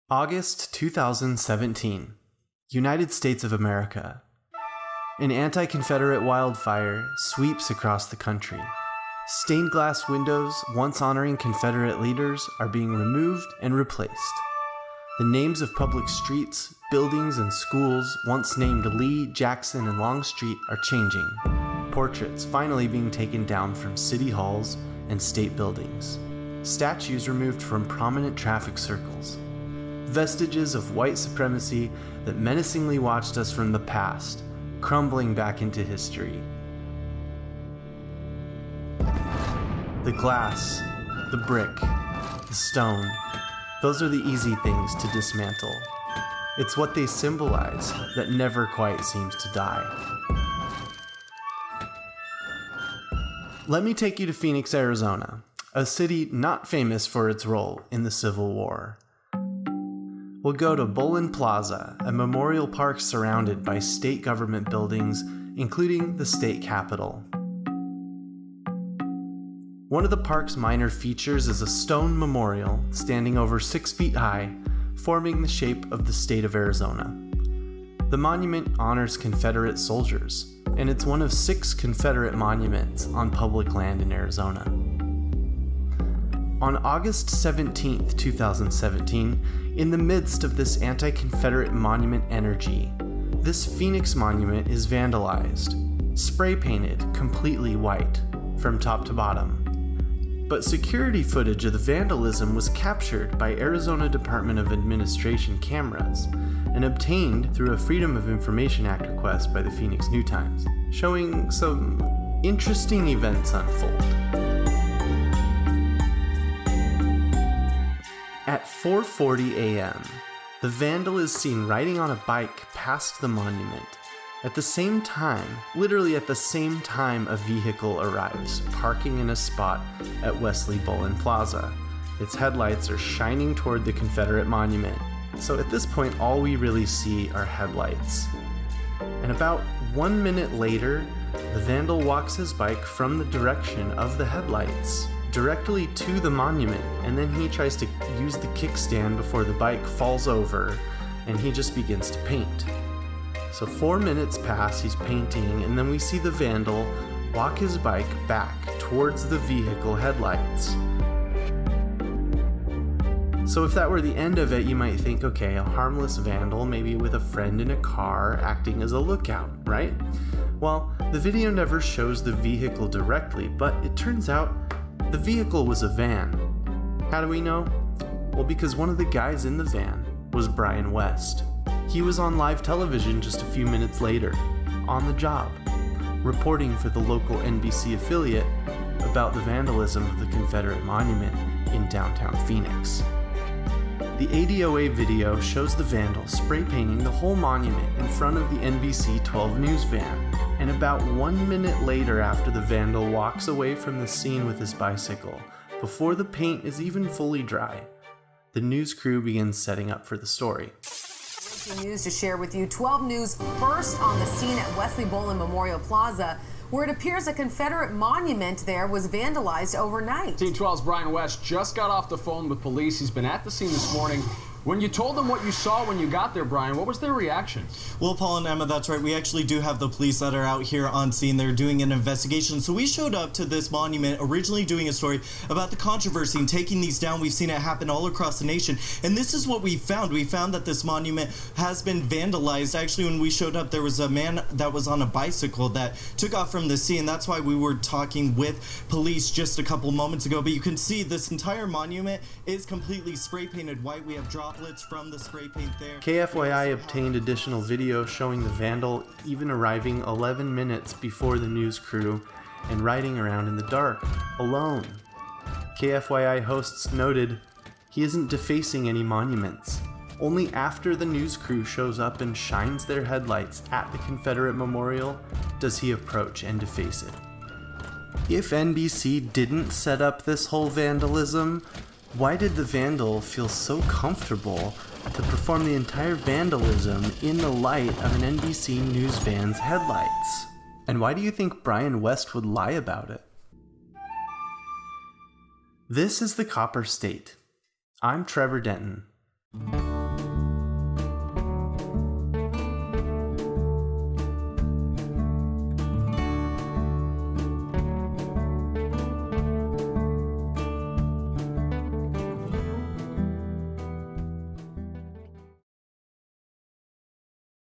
August 2017, United States of America. An anti-Confederate wildfire sweeps across the country. Stained glass windows, once honoring Confederate leaders, are being removed and replaced. The names of public streets, buildings, and schools once named Lee, Jackson, and Longstreet are changing. Portraits finally being taken down from city halls and state buildings. Statues removed from prominent traffic circles. Vestiges of white supremacy that menacingly watched us from the past, crumbling back into history. The glass, the brick, the stone, those are the easy things to dismantle. It's what they symbolize that never quite seems to die. Let me take you to Phoenix, Arizona, a city not famous for its role in the Civil War. We'll go to Bullen Plaza, a memorial park surrounded by state government buildings, including the state capitol. One of the park's minor features is a stone memorial standing over 6 feet high, forming the shape of the state of Arizona. The monument honors Confederate soldiers, and it's one of 6 Confederate monuments on public land in Arizona. On August 17, 2017, in the midst of this anti-Confederate monument energy, this Phoenix monument is vandalized, spray-painted completely white, from top to bottom. But security footage of the vandalism was captured by Arizona Department of Administration cameras and obtained through a Freedom of Information Act request by the Phoenix New-Times, showing some interesting events unfold. At 4:40 a.m., the vandal is seen riding on a bike past the monument. At the same time, literally at the same time, a vehicle arrives, parking in a spot at Wesley Bullen Plaza. Its headlights are shining toward the Confederate monument. So at this point, all we really see are headlights. And about 1 minute later, the vandal walks his bike from the direction of the headlights directly to the monument, and then he tries to use the kickstand before the bike falls over, and he just begins to paint. So 4 minutes pass, he's painting, and then we see the vandal walk his bike back towards the vehicle headlights. So if that were the end of it, you might think, okay, a harmless vandal, maybe with a friend in a car acting as a lookout, right? Well, the video never shows the vehicle directly, but it turns out the vehicle was a van. How do we know? Well, because one of the guys in the van was Brian West. He was on live television just a few minutes later, on the job, reporting for the local NBC affiliate about the vandalism of the Confederate monument in downtown Phoenix. The ADOA video shows the vandal spray painting the whole monument in front of the NBC 12 News van. And about 1 minute later, after the vandal walks away from the scene with his bicycle, before the paint is even fully dry, the news crew begins setting up for the story. Breaking news to share with you. 12 News first on the scene at Wesley Bullen Memorial Plaza, where it appears a Confederate monument there was vandalized overnight. Team 12's Brian West just got off the phone with police. He's been at the scene this morning. When you told them what you saw when you got there, Brian, what was their reaction? Well, Paul and Emma, that's right. We actually do have the police that are out here on scene. They're doing an investigation. So we showed up to this monument originally doing a story about the controversy and taking these down. We've seen it happen all across the nation. And this is what we found. We found that this monument has been vandalized. Actually, when we showed up, there was a man that was on a bicycle that took off from the scene. That's why we were talking with police just a couple moments ago. But you can see this entire monument is completely spray painted white. We have droplets from the spray paint there. KFYI obtained additional video showing the vandal even arriving 11 minutes before the news crew and riding around in the dark, alone. KFYI hosts noted, he isn't defacing any monuments. Only after the news crew shows up and shines their headlights at the Confederate memorial does he approach and deface it. If NBC didn't set up this whole vandalism, why did the vandal feel so comfortable to perform the entire vandalism in the light of an NBC News van's headlights? And why do you think Brian West would lie about it? This is the Copper State. I'm Trevor Denton.